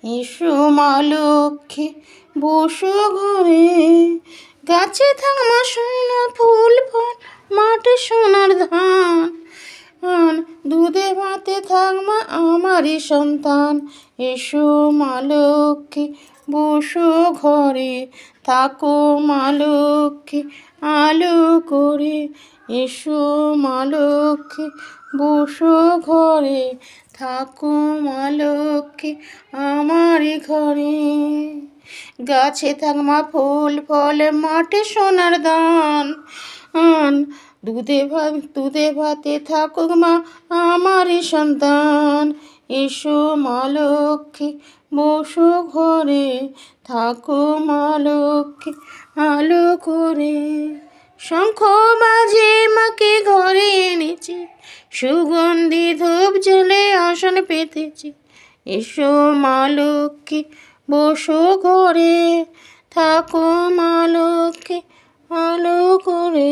এসো মা লক্ষ্মী বসো ঘরে, গাছে থাক মা সোনা ফুল ফল, মাঠে সোনার ধান, দুধে ভাতে থাক মা আমারই সন্তান। এসো মা লক্ষ্মী বসো ঘরে, থাকো মা লক্ষ্মী আলো করে। এসো মা লক্ষ্মী বসো ঘরে, থাকো মা লক্ষ্মী আমারই ঘরে। গাছে থাক মা ফুল ফলে, মাঠে সোনার ধান, দুধে ভাতে থাকুক মা আমারই সন্তান। এসো মা লক্ষ্মী বসো ঘরে, থাকো মা লক্ষ্মী আলো করে। শঙ্খ বাজে মাকে ঘরে এনেছি, সুগন্ধি ধূপ জ্বেলে আসন পেতেছি। এসো মা লক্ষ্মী বসো ঘরে, থাকো মা লক্ষ্মী আলো করে।